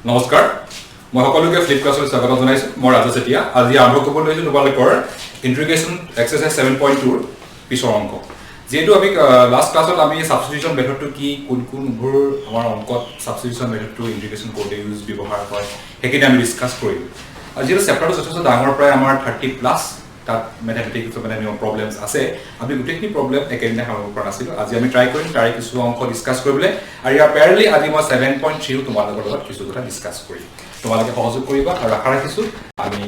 নমস্কাৰ মই সকলোকে ফ্লিপ ক্লাছলৈ স্বাগত জনাইছো মই ৰাজু চেতিয়া আজি আৰম্ভ কৰিব লৈছো তোমালোকৰ ইন্টিগ্ৰেশন এক্সাৰসাইজ 7.2 পিছৰ অংক যেটো আমি লাষ্ট ক্লাছত আমি সাবস্টিটিউশন মেথডটো কি কোন কোনবোৰ আমাৰ অংকত সাবস্টিটিউশন মেথডটো ইন্টিগ্ৰেশন কৰোঁতে ইউজ ব্যৱহাৰ হয় হেকিনে আমি ডিসকাস কৰিম আজি এই চেপ্টাৰটো যথেষ্ট ডাঙৰ প্ৰায় আমাৰ 30 প্লাস তাত ম্যাথমেটিক্স মানে প্ৰবলেমছ আছে আমি গুটেখিনি প্ৰবলেম একেদিনে সমাধান কৰা আছিল আজি আমি ট্ৰাই কৰিম তাৰে কিছু অংক ডিসকাস কৰিবলৈ আৰু ইয়াৰ প্যাৰেলি আজি মই 7.3 তোমালোকৰ লগত কিছু কথা ডিসকাস কৰিম তোমালোকে সহযোগ কৰিবা আৰু আশা ৰাখিছো আমি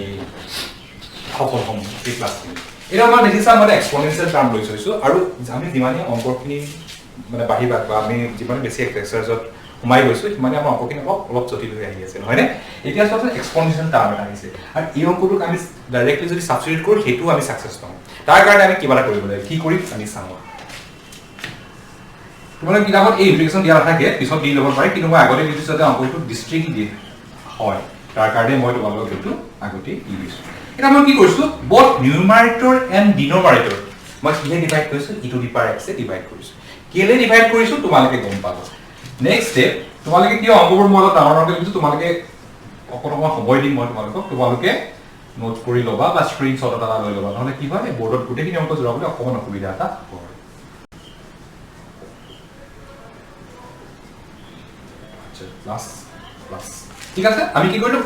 সফল হ'ম এই ক্লাছখিনি এটা আমাৰ দেখিছা মানে এক্সপোনেনশিয়েল টাৰ্ম লৈ থৈছো আৰু আমি যিমানে অংকখিনি মানে বাহিবা বা আমি যিমানে বেছি এক্সাৰসাইজত সোমাই গৈছো মানে আমাৰ অংকখিনি অলপ জটিল হৈ আহি আছে নহয় নে এতিয়া চোৱা এক্সপোনেনশিয়েল টাৰ্ম এটা আহিছে আৰু এই অংকটোক আমি ডাইৰেক্টলি যদি সাবস্টিটিউট কৰো হেতু আমি সাকসেস পাম তাৰ কাৰণে আমি কিবা কৰিব লাগিব কি কৰিম আমি চাওঁ তোমালোকে কিতাপত এই ইন্টিগ্ৰেশন দিয়া নাথাকে পিছত দি ল'ব পাৰে কিন্তু মই আগতে দিছো যে অংকটো ডিস্ট্ৰিক্ট দি হয় তাৰ কাৰণে মই তোমালোকক এইটো আগতে দি দিছো এটা মই কি কৰিছো both numerator and denominator মই কিহে ডিভাইড কৰিছো e to the power x A divide কৰিছো কেলে ডিভাইড কৰিছো তোমালোকে গম পাবা নেক্সট স্টেপ তোমালোকে কি অংকবোৰ মই অলপ ডাঙৰ ডাঙৰকৈ দিছো তোমালোকে অকণমান সময় দিম মই তোমালোকে নোট কৰি ল'বা বা স্ক্ৰিনশ্বট এটা লৈ ল'বা নহলে কি হয় বোৰ্ডত গুটেখিনি অংক জোৰাবলৈ অকণমান অসুবিধা এটা হয় আচ্ছা প্লাস ঠিক আছে আমি কি কৰিলো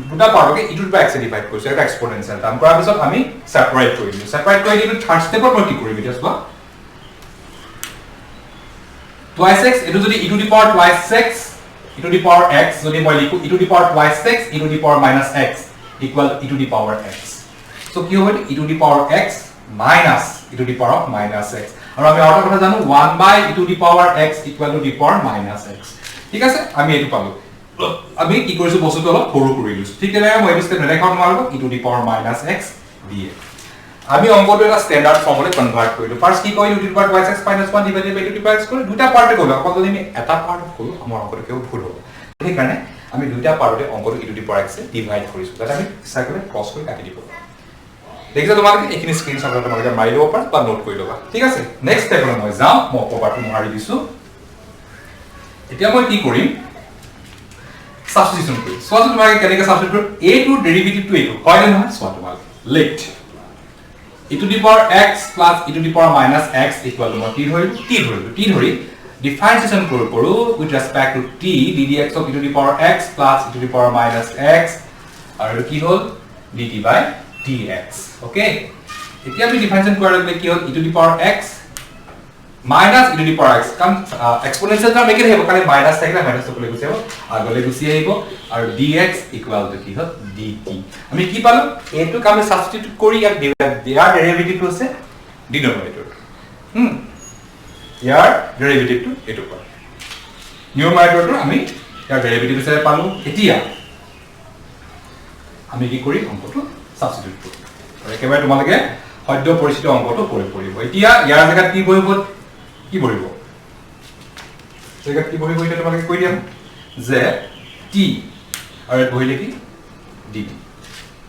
দুটা পাৰ্টকে e to the power x A divide কৰিছো এটা এক্সপোনেনশিয়েল টাৰ্ম কৰাৰ পিছত আমি সেপাৰেট কৰিলো সেপাৰেট কৰি দিলো থাৰ্ড স্টেপত মই কি কৰিম এতিয়া চোৱা twice x etu jodi e to the power twice x e to the power x jodi moi likhu e to the power twice x e to the power minus x equal e to the power x so ki hobe e to the power x minus e to the power of minus x aru ami auto kotha janu 1 by e to the power x equal to the power minus x thik ase ami etu palo ami ki korisu bostu olop horu kori lisu thik tene moi etu step nedekhon marbo e to the power minus x dx আমি অংকটো এটা standard ফর্মুলে convert কৰিলো first কি কইলো e to the power twice x minus 1 divided by e to the power x কৰি দুটা পাৰ্টে কইলো অকল যদি আমি এটা পাৰ্ট কৰো আমাৰ অংকটো কেও ভুল হ'ব সেই কাৰণে আমি দুটা পাৰ্টে অংকটো e to the power x A divide কৰিছো যাতে আমি সাইকেলে ক্ৰস কৰি কাটি দিব দেখিছা তোমালোকে এইখিনি স্ক্ৰিনশ্বট তোমালোকে মাৰি ল'ব পাৰা বা নোট কৰি ল'বা ঠিক আছে নেক্সট স্টেপলৈ মই যাম মই কভাৰটো মাৰি দিছো এতিয়া মই কি কৰিম সাবস্টিটিউশন কৰিম সো তোমালোকে কেনেকৈ সাবস্টিটিউট কৰিম a to derivative to a to হয় নে নহয় সো তোমালোকে let e to the power x plus e to the power minus x equal to t ধৰি differentiation কৰো with respect to t ddx of e to the power x plus e to the power minus x আৰু কি হ'ল dt by dx okay এতিয়া আমি differentiation কৰিলে কি হ'ল e to the power x minus e to the power x কাম exponential term একে হ'ব খালি মাইনাস থাকিলে মাইনাস তকলে গুছি যাব আগলে গুছি আহিব আৰু dx equal to কি হ'ল dt আমি কি পালো এটো কামে সাবস্টিটিউট কৰি ইয়াক ইয়াৰ ডেৰিভেটিভ আছে ডিনোমিনেটৰ ইয়াৰ ডেৰিভেটিভ টু এটো পালো নিউমাৰেটৰটো আমি ইয়াৰ ডেৰিভেটিভ হিচাপে পালো এতিয়া আমি কি কৰি অংকটো সাবস্টিটিউট কৰিম আৰু একেবাৰে তোমালোকে সদ্য পৰিচিত অংকটো পৰিব এতিয়া ইয়াৰ জায়গাত কি বহিব কি বহিব জায়গাত কি বহিব এটা তোমালোকে কৈ দিম যে t আৰু বহিলে কি dt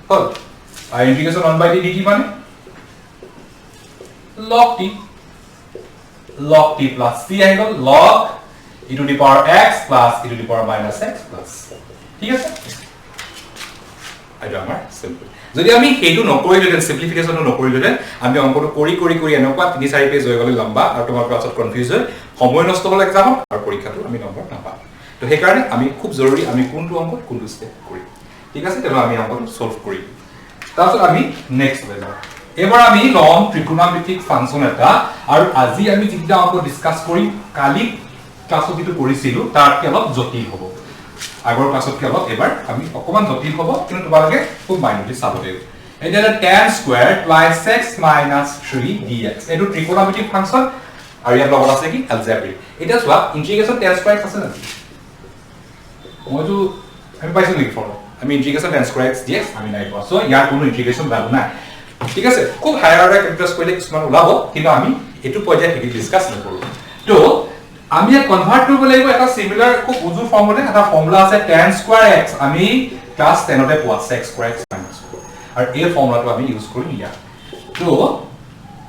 হল আর ইন্টিগ্রেশন 1 by dt মানে log t plus c আহি গল log e to the power x plus e to the power minus x plus ঠিক আছে এটা আমাৰ সিম্পল যদি আমি হেতু নকৰিলে সিম্পলিফিকেশন নকৰিলে আমি অংকটো কৰি এনেকুৱা 3-4 পেজ হৈ গলে লম্বা আৰু তোমাৰ ক্লাছত কনফিউজ হৈ সময় নষ্ট হল এক্সামত আৰু পৰীক্ষাটো আমি নম্বৰ নাপাম তো সেই কাৰণে আমি খুব জৰুৰী আমি কোনটো অংক কোনটো স্টেপ কৰিম ঠিক আছে তেনে আমি অংকটো সলভ কৰিম তাৰপিছত আমি নেক্সট লৈ যাম এবাৰ আমি লম ত্ৰিকোণমিতিক ফাংচন এটা আৰু আজি আমি যিটা অংক ডিসকাস কৰিম কালি ক্লাছত যেটো কৰিছিলো তাতকে অলপ জটিল হ'ব আগৰ ক্লাছত অলপ এবাৰ আমি অকমান জটিল হ'ব কিন্তু তোমালোকে খুব মাইন্ডলি চাব লাগিব এটা tan স্কয়াৰ + x - 3 dx এটো ত্ৰিকোণমিতিক ফাংচন আৰু ইয়াৰ লগত আছে কি এলজেব্ৰিক এটা চোৱা ইন্টিগ্ৰেশন tan স্কয়াৰ আছে না মইতো আমি পাইছো লিখ ফলো আমি ইন্টিগ্ৰেশন tan স্কয়াৰ x dx আমি নাই পোৱা সো ইয়াৰ কোনো ইন্টিগ্ৰেশন ভ্যালু নাই ঠিক আছে খুব হায়াৰ অৰ্ডাৰ ক্যালকুলাস কৰিলে কিছুমান ওলাব কিন্তু আমি এটো পৰ্যায়ত হেৰি ডিসকাস নকৰো তো আমি এক কনভাৰ্ট কৰিব লাগিব এটা সিমিলাৰ খুব উজু ফৰ্মুলা এটা ফৰ্মুলা আছে tan স্কয়াৰ x আমি ক্লাস 10 তে পোৱা x স্কয়াৰ x - আৰু এই ফৰ্মুলাটো আমি ইউজ কৰিম ইয়াত তো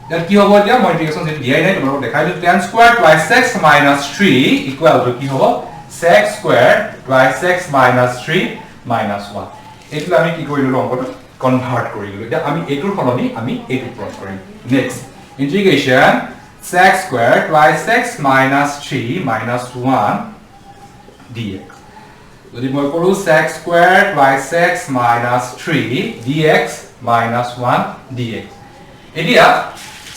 ইয়াত কি হ'ব এতিয়া মই ইন্টিগ্ৰেশন যেটো দিয়াই নাই তোমাক দেখাইলো tan square + x - 3 equal to কি হ'ব sec square twice x minus 3 minus 1 এইটো আমি কি কৰিলো অংকটো কনভাৰ্ট কৰিলো এটা আমি এটোৰ ফলনি আমি এটো প্লট কৰিম next integration sec square twice x minus 3 minus 1 dx যদি মই কৰো sec square twice x minus 3 dx minus 1 dx এতিয়া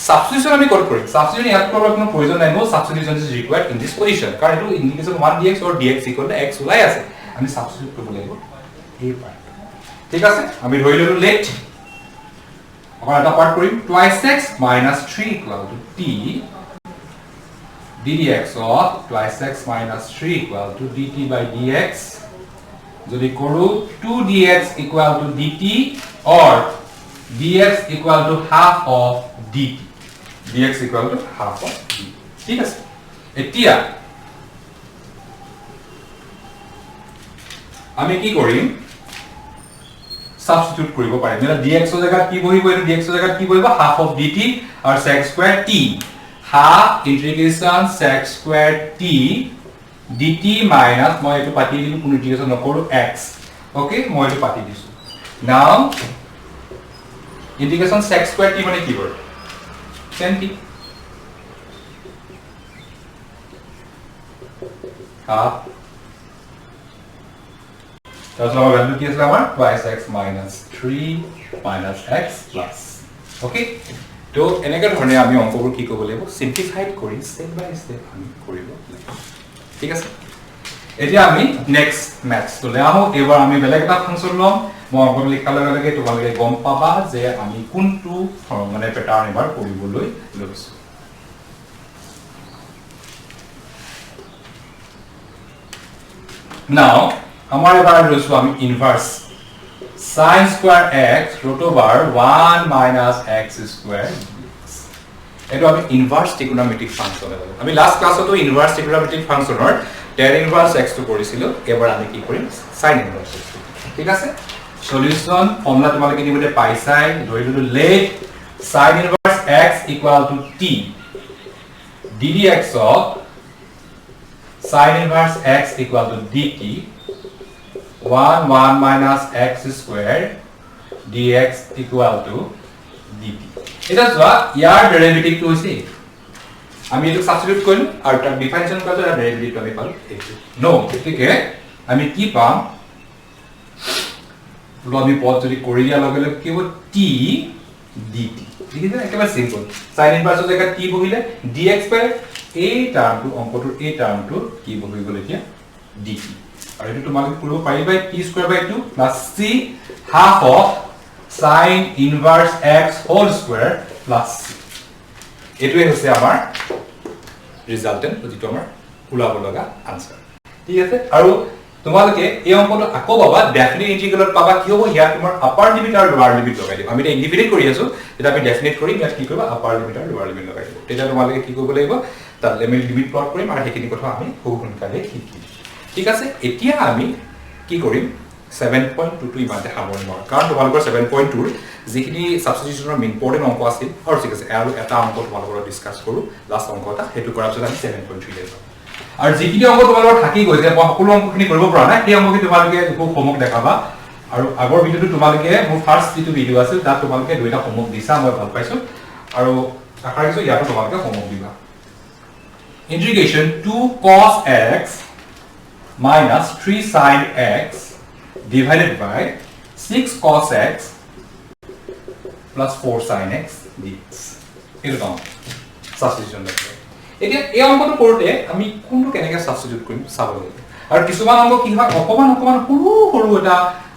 substitution আমি কত কৰিম substitution ইয়াত কৰাৰ কোনো প্ৰয়োজন নাই no substitution is required in this position কাৰণ এটো integration 1 dx or dx equal to x ওলাই আছে আমি সাবস্টিটিউট কৰিব লাগিব এই পাৰ্ট ঠিক আছে আমি ধৰি ললো লেট আমাৰ এটা পাৰ্ট কৰিম twice x minus 3 equal to t ddx of twice x minus 3 equal to dt by dx যদি কৰো 2dx equal to dt or dx equal to half of dt dx equal to half of dt ঠিক আছে এতিয়া আমি কি কৰিম substitute কৰিব পাৰিম মানে dx ৰ জায়গাত কি বহিব এটো dx ৰ জায়গাত কি বহিব half of dt আৰু sec square t half integration sec square t dt minus মই এটো পাতি দিলো কোনো ইন্টিগ্রেশন নকৰো x ওকে মই এটো পাতি দিছো নাও integration sec square t মানে কি হয় tan t তাহলে ভ্যালু কি আছে আমার twice x minus 3 minus x plus okay তো এনেকা ধৰণে আমি অংকবোৰ কি কৰিব লাগিব সিম্পলিফাইড কৰি স্টেপ বাই স্টেপ আমি কৰিব লাগিব ঠিক আছে এতিয়া আমি নেক্সট ম্যাথছ তো লেআহো এবাৰ আমি বেলেগ এটা ফাংচন লম মই অংক লিখাৰ লগে লগে তোমালোকে গম পাবা যে আমি কোনটো মানে প্যাটাৰ্ন এবাৰ কৰিবলৈ লৈছো নাও আমাৰ এবাৰ লৈছো আমি inverse sin square x root over 1 minus x square এটো আমি ইনভার্স ট্রিগোনোমেট্রিক ফাংশন এটো আমি লাস্ট ক্লাসতো ইনভার্স ট্রিগোনোমেট্রিক ফাংশনৰ tan ইনভাৰ্স x তো কৰিছিল এবাৰ আমি কি কৰিম sin ইনভাৰ্স x ঠিক আছে সলিউশন ফৰ্মুলা তোমালোকে দিবতে পাইছাই ধৰিলো let sin inverse x equal to t ddx of sin inverse x equal to dt 1 minus x square dx equal to dt এটা যোৱা ইয়াৰ ডেৰিভেটিভ টো হৈছে আমি এটো সাবস্টিটিউট কৰিম আৰু তাৰ ডিফাৰেন্সিয়েশন কৰাৰ ডেরিভেটিভ আমি পাম এইটো নো এতিকে আমি কি পাম লো আমি পদ যদি কৰি দিয়া লগে লগে কি হ'ব t dt ঠিক আছে একেবাৰে সিম্পল sin ইনভাৰ্স এৰ জায়গাত t বহিলে dx বাই এই টাৰ্মটো অঙ্কটোৰ এই টাৰ্মটো কি বহি গল এতিয়া dt আৰু এটো তোমালোকে কৰিব পাৰিবা t square by 2 plus c half of sin inverse x whole square plus c এটোৱে হৈছে আমাৰ ৰিজাল্টেন্ট যেটো আমাৰ ওলাব লগা আনসাৰ ঠিক আছে আৰু তোমালোকে এই অঙ্কটো আকো পাবা ডেফিনিট ইন্টিগ্ৰেলত পাবা কি হ'ব হিয়া তোমাৰ আপাৰ লিমিট আৰু লোৱাৰ লিমিট লগাই দিম আমি এটা ইন্ডিভিজুৱেল কৰি আছো এটা আমি ডেফিনিট কৰিম ইয়াত কি কৰিবা আপাৰ লিমিট আৰু লোৱাৰ লিমিট লগাই দিম তেতিয়া তোমালোকে কি কৰিব লাগিব তাৰ লিমিট প্লট কৰিম আৰু হেখিনি কথা আমি খুব সোনকালে শিকিম ঠিক আছে এতিয়া আমি কি কৰিম 7.22 ইমানতে সামৰণি মাৰো কাৰণ তোমালোকৰ 7.2 ৰ যিখিনি সাবস্টিটিউশনৰ ইম্পৰ্টেন্ট অংক আছিল আৰু ঠিক আছে আৰু এটা অংক তোমালোকৰ ডিসকাস কৰো লাষ্ট অংকটা হেতু কৰাৰ পিছত আমি 7.3 লৈ যাম আৰু যিখিনি অংক তোমালোকৰ থাকি গৈছে মই সকলো অংকখিনি কৰিব পৰা নাই সেই অংকখিনি তোমালোকে খুব হোমৱৰ্ক দেখাবা আৰু আগৰ ভিডিওটো তোমালোকে মোৰ ফাৰ্স্ট যিটো ভিডিও আছিল তাত তোমালোকে দুইটা হোমৱৰ্ক দিছা মই ভাল পাইছো আৰু আশা কৰিছো ইয়াতো তোমালোকে হোমৱৰ্ক দিবা integration 2 cos x minus 3 sin x divided by 6 cos x plus 4 sin x dx এটো দাও সাবস্টিটিউশন দেখো এতিয়া এই অঙ্কটো কৰোতে আমি কোনটো কেনেকৈ সাবস্টিটিউট কৰিম চাব লাগিব আৰু কিছুমান অঙ্ক কি হয় অকমান সৰু সৰু এটা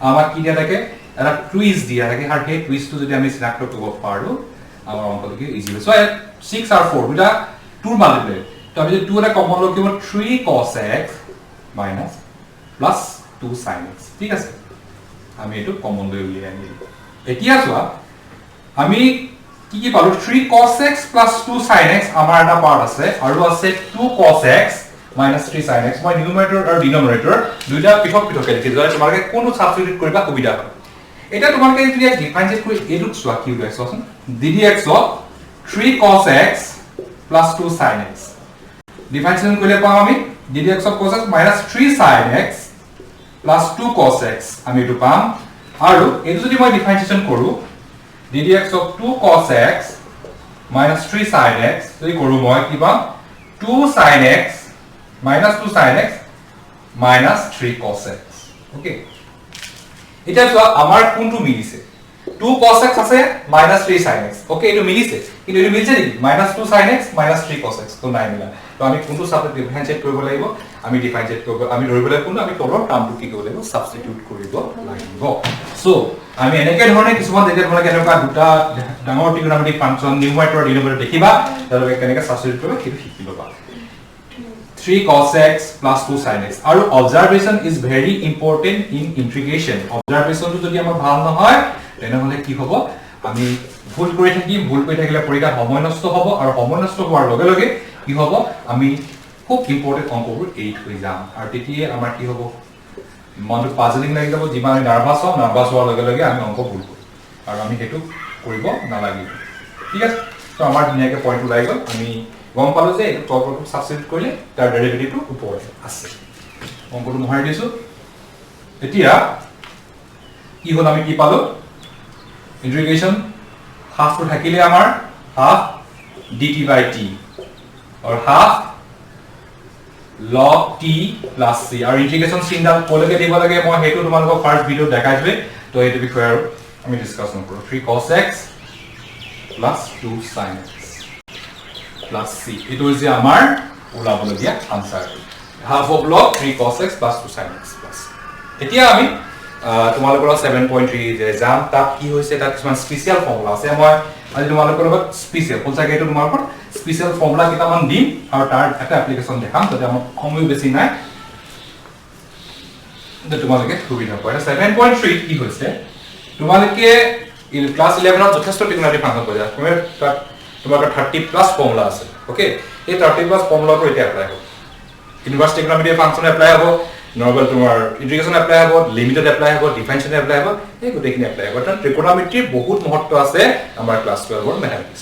আমাৰ কি দিয়া থাকে এটা টুইষ্ট দিয়া থাকে আৰু সেই টুইষ্টটো যদি আমি চিনাক্ত কৰিব পাৰো আমাৰ অঙ্কটো কি ইজি হয় সো 6 আৰু 4 দুটা 2 মাল্টিপ্লাই তো আমি যদি 2 এটা কমন লও কি হ'ব 3 cos x minus plus 2 sin x ঠিক আছে আমি এটো কমন লৈ উলিয়াই আনিম এতিয়া চোৱা আমি কি পালো 3 cos x plus 2 sin x আমাৰ এটা পাৰ্ট আছে আৰু আছে 2 cos x minus 3 sin x মই নিউমাৰেটৰ আৰু ডিনমিনেটৰ দুইটা পৃথক পৃথক লিখি দিলে তোমালোকে কোনটো সাবস্টিটিউট কৰিবা সুবিধা হয় এটা তোমালোকে যদি ডিফাৰেন্সিয়েট কৰি এটো চোৱা কি হৈ আছে চোন ddx of 3 cos x plus 2 sin x ডিফাৰেন্সিয়েট কৰিলে পাম আমি ddx of cos x minus 3 sin x plus 2 cos x আমি এটো পাম আৰু এটো যদি মই ডিফাৰেন্সিয়েচন কৰো ddx of 2 cos x minus 3 sin x যদি কৰো মই কি পাম 2 sin x minus 2 sin x minus 3 cos x okay এটা তো আমার কোনটো মিলিছে 2 cos x আছে minus 3 sin x ওকে এটো মিলিছে কিন্তু এটো মিলছে নেকি minus 2 sin x minus 3 cos x তো নাই মিলা তো আমি কোনটো সাবজেক্ট ডিফারেন্সিয়েট কৰিব লাগিব আমি ডিফাৰেন্সিয়েট কৰিব আমি ধৰিবলৈ কোনটো আমি তলৰ টাৰ্মটো কি কৰিব লাগিব সাবস্টিটিউট কৰিব লাগিব সো আমি এনেকে ধৰণে কিছুমান যেতিয়া তোমালোকে এনেকুৱা দুটা ডাঙৰ ট্ৰিগোনোমেট্ৰিক ফাংচন নিউমাৰেটৰ ডিনোমিনেটৰ দেখিবা তেওঁলোকে কেনেকৈ সাবস্টিটিউট কৰিব সেইটো শিকি ল'বা 3 cos x plus 2 sin x আৰু observation is very important in integration observation to যদি আমাৰ ভাল নহয় তেনেহলে কি হ'ব আমি ভুল কৰি থাকিলে পৰীক্ষা সময় নষ্ট হ'ব আৰু সময় নষ্ট হোৱাৰ লগে লগে কি হ'ব আমি খুব ইম্পৰ্টেন্ট অংকবোৰ এইট হৈ যাম আৰু তেতিয়া আমাৰ কি হ'ব মনটো পাজলিং লাগি যাব যিমান নাৰ্ভাছ হোৱাৰ লগে লগে আমি অংক ভুল কৰিম আৰু আমি হেতু কৰিব নালাগিব ঠিক আছে তো আমাৰ ধুনীয়াকৈ পইণ্ট ওলাই গ'ল আমি গম পালো যে এই টপৰটো সাবস্টিটিউট কৰিলে তাৰ ডেৰিভেটিভটো ওপৰত আছে অংকটো মহাই দিছো এতিয়া কি হ'ল আমি কি পালো ইন্টিগ্ৰেশন হাফ টু থাকিলে আমাৰ হাফ dt by t और half log t plus c আৰু ইন্টিগ্ৰেশন চিনডাল কোলৈকে দিব লাগে মই হেতু তোমালোকক ফাৰ্স্ট ভিডিও দেখাইছিলো তো এইটো বিষয় আৰু আমি ডিসকাস নকৰো 3 cos x plus 2 sin x plus c it is amar ulabologia answer half of log 3 cos x plus 2 sin x plus etia ami তোমালোকৰ 7.3 যে জাম তাত কি হৈছে তাত কিছুমান স্পেশাল ফৰ্মুলা আছে মই আজি তোমালোকৰ লগত স্পেশাল পঞ্চাকে এইটো তোমালোকৰ স্পেশাল ফৰ্মুলা কিটামান দিম আৰু তাৰ এটা এপ্লিকেশন দেখাম যাতে আমাৰ সময় বেছি নাই যে তোমালোকে সুবিধা পায় 7.3 কি হৈছে তোমালোকে ক্লাস 11 ত যথেষ্ট ত্ৰিকোণমিতিক ফাংচন পঢ়া তাত তোমালোকৰ 30 প্লাস ফৰ্মুলা আছে ওকে এই 30 প্লাস ফৰ্মুলাটো এতিয়া এপ্লাই হ'ব ইনভাৰ্স ত্ৰিকোণমিতিক ফাংচন এপ্লাই হ'ব নৰ্মাল তোমাৰ ইন্টিগ্ৰেশন এপ্লাই হ'ব লিমিটেড এপ্লাই হ'ব ডিফাৰেন্সিয়েল এপ্লাই হ'ব এই গোটেইখিনি এপ্লাই হ'ব কাৰণ ত্ৰিকোণমিতিৰ বহুত মহত্ব আছে আমাৰ ক্লাস 12 ৰ মেথমেটিক্স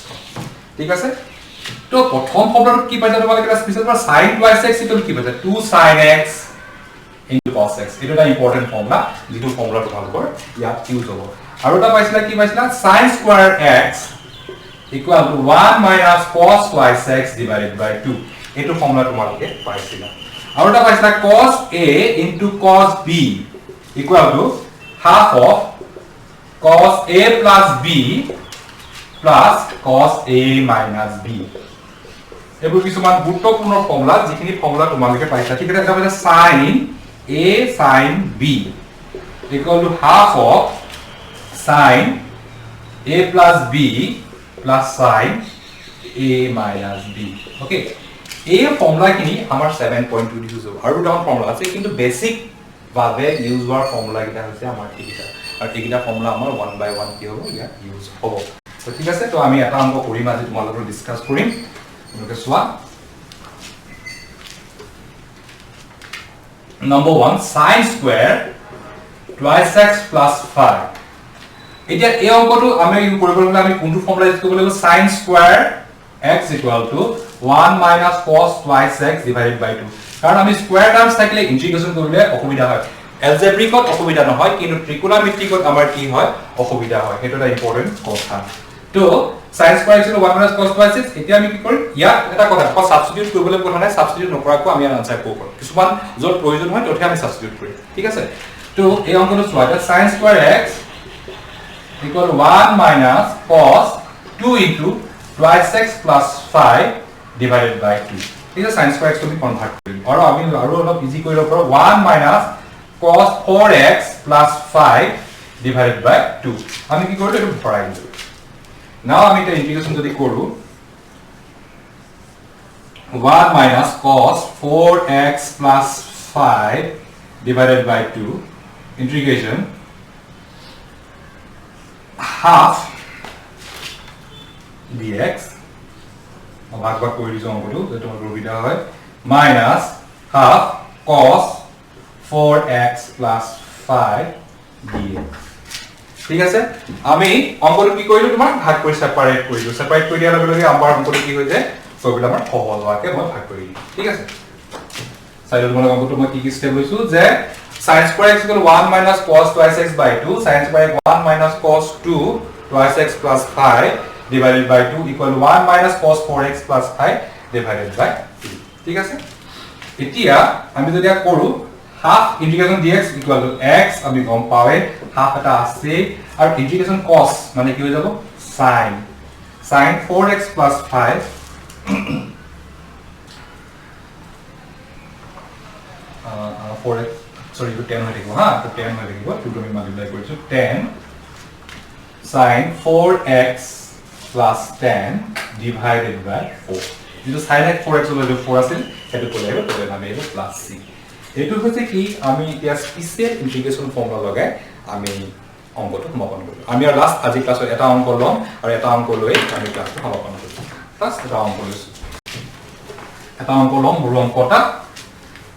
ঠিক আছে তো প্ৰথম ফৰ্মুলাটো কি পাইছা তোমালোকে এটা special for sin twice x equal কি পাইছা 2 sin x into cos x এটা এটা ইম্পৰ্টেন্ট ফৰ্মুলা যিটো ফৰ্মুলা তোমালোকৰ ইয়াত ইউজ হ'ব আৰু এটা পাইছিলা কি পাইছিলা sin square x equal to 1 minus cos twice x divided by 2 এইটো ফৰ্মুলা তোমালোকে পাইছিলা আৰু এটা পাইছিলা cos a into cos b equal to half of cos a plus b plus cos a minus b এবোৰ কিছুমান গুৰুত্বপূৰ্ণ ফৰ্মুলা যিখিনি formula তোমালোকে পাইছা ঠিক আছে এটা পাইছা sin a sin b equal to half of sin a plus b plus sin a minus b okay এই ফৰ্মুলা খিনি আমাৰ 7.2 ইউজ হ'ব আৰু ডাউন ফৰ্মুলা আছে কিন্তু বেসিক ভাবে ইউজ হোৱাৰ ফৰ্মুলা কিটা হৈছে আমাৰ তিনিটা আৰু তিনিটা ফৰ্মুলা আমাৰ 1 by 1 কি হ'ব ইয়াত ইউজ হ'ব তো ঠিক আছে তো আমি এটা অংক কৰিম আজি তোমালোকৰ ডিসকাস কৰিম তোমালোকে সোৱা number 1 sin square twice x plus 5 এতিয়া এই অংকটো আমি কৰিবলৈ আমি কোনটো ফৰ্মুলা ইউজ কৰিব লাগিব sin square x equal to 1 minus cos twice x divided by 2 কাৰণ আমি স্কয়াৰ টাৰ্মছ থাকিলে ইন্টিগ্ৰেশন কৰিলে অসুবিধা হয় এলজেব্ৰিকত অসুবিধা নহয় কিন্তু ত্ৰিকোণমিতিকত আমাৰ কি হয় অসুবিধা হয় সেইটো এটা ইম্পৰ্টেন্ট কথা তো sin square x 1 minus cos twice x এতিয়া আমি কি কৰিম ইয়াত এটা কথা সাবস্টিটিউট কৰিবলৈ কথা নাই সাবস্টিটিউট নকৰাকৈ আমি আনসাৰ কৰিব পাৰোঁ কিছুমান যত প্ৰয়োজন হয় তথে আমি সাবস্টিটিউট কৰিম ঠিক আছে তো এই অংকটো চোৱা sin square x equal 1 minus cos 2 into twice x plus 5 divided by 2 ঠিক আছে sin square x to be convert কৰিম আৰু আমি আৰু অলপ ইজি কৰি লব পাৰো 1 minus cos 4x plus 5 divided by 2 আমি কি কৰিলো এটো ভৰাই দিলো নাও আমি এটা ইন্টিগ্ৰেশন যদি কৰো 1 minus cos 4x plus 5 divided by 2 integration half dx ভাগ ভাগ কৰি দিছো অংকটো যে তোমাৰ সুবিধা হয় minus half cos 4x plus 5 dx ঠিক আছে আমি অংকটো কি কৰিলো তোমাৰ ভাগ কৰি সেপাৰেট কৰিলো সেপাৰেট কৰি দিয়াৰ লগে লগে আমাৰ অংকটো কি হৈ যায় সবগুলা আমাৰ সহজ হোৱাকে মই ভাগ কৰি দিম ঠিক আছে সাইডৰ তোমালোক অংকটো মই কি স্টেপ লৈছো যে sin square x equal 1 minus cos twice x by 2 sin square 1 minus cos 2 twice x plus 5 divided by 2 equal 1 minus cos 4x plus 5 divided by 2 ঠিক আছে এতিয়া আমি যদি কৰো half integration dx equal to x আমি গম পাৱে half এটা আছে আৰু integration cos মানে কি হৈ যাব sin 4x plus 5 4x sorry to 10 হৈ থাকিব হা তো 10 হৈ থাকিব 2 to multiply কৰিছো 10 sin 4x plus 10 divided by 4 যেটো sin x 4x হলো 4 আছিল এটো কলে আহিব তলে নামে আহিব plus c এটো হচ্ছে কি আমি এতিয়া স্পেশাল ইন্টিগ্রেশন ফর্মুলা লগাই আমি অঙ্কটো সমাপন কৰিম আমি আৰ লাস্ট আজি ক্লাসত এটা অঙ্ক লম আৰু এটা অঙ্ক লৈ আমি ক্লাসটো সমাপন কৰিম ফার্স্ট এটা অঙ্ক লৈছো এটা অঙ্ক লম বড় অঙ্কটা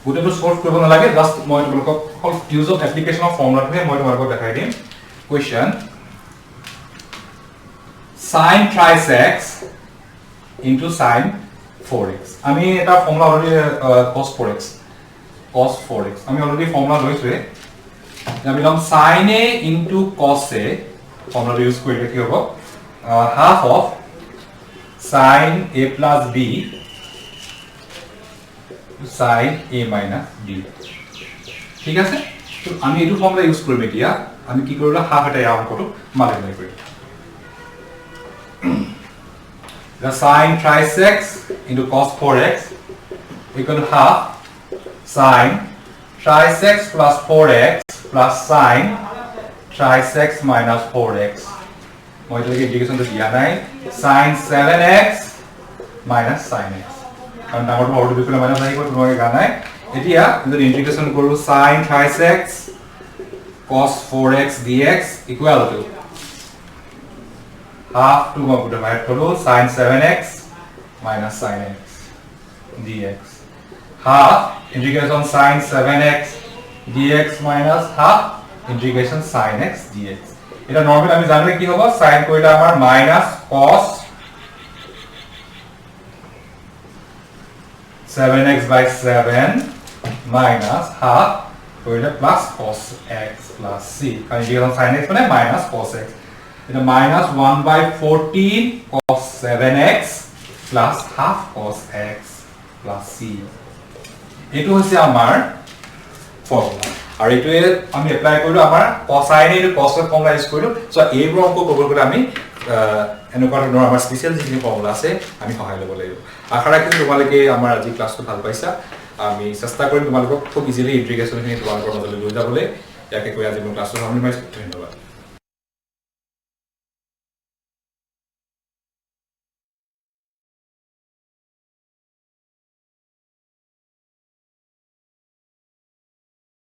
গোটেটো সলভ কৰিব নালাগে জাস্ট মই তোমালোকক অকল ইউজ অফ এপ্লিকেশন অফ ফৰ্মুলাটোহে মই তোমালোকক দেখাই দিম question sin thrice x into sin 4x আমি এটা ফর্মুলা অলরেডি cos 4x আমি অলরেডি ফর্মুলা লৈছো আমি লম sin a into cos a formula use কৰিলে কি হ'ব half of sin a plus b sin a minus b ঠিক আছে তো আমি এটো ফর্মুলা ইউজ কৰিম এতিয়া আমি কি কৰিলা হাফ এটা ইয়াৰ অংকটো মাল্টিপ্লাই কৰিম the sin thrice x into cos 4x equal to half sin thrice x plus 4x plus sin thrice x minus 4x মই এটাকে ইন্টিগ্রেশনটো দিয়া নাই sin 7x minus sin x কারণ ডাঙৰটো সৰুটো বিকলে মাইনাস আহিব তোমাকে জানাই এতিয়া যদি ইন্টিগ্ৰেশন কৰো sin thrice x cos 4x dx equal to half to go to divide karo sin 7x minus sin x dx half integration sin 7x dx minus half integration sin x dx এটা normal আমি জানলে কি হবে sin কইটা আমার minus cos 7x by 7 minus half কইটা plus cos x plus c কারণ integration sin x মানে minus cos x এটা minus 1 by 14 cos 7x plus half cos x plus c এটো হচ্ছে আমার ফর্মুলা আর এটোয়ে আমি এপ্লাই কৰিলো আমাৰ cosine এৰ cos এৰ ফৰ্মুলা ইউজ কৰিলো সো এইবোৰ অংক কৰিব গলে আমি এনেকুৱা ধৰণৰ আমাৰ স্পেশাল যিখিনি ফৰ্মুলা আছে আমি সহায় ল'ব লাগিব আশা ৰাখিছো তোমালোকে আমাৰ আজি ক্লাসটো ভাল পাইছা আমি চেষ্টা কৰিম তোমালোকক খুব ইজিলি ইন্টিগ্ৰেশনখিনি তোমালোকৰ মাজলৈ লৈ যাবলৈ ইয়াকে কৈ আজি মোৰ ক্লাসটো সামৰণি মাৰিছো ধন্যবাদ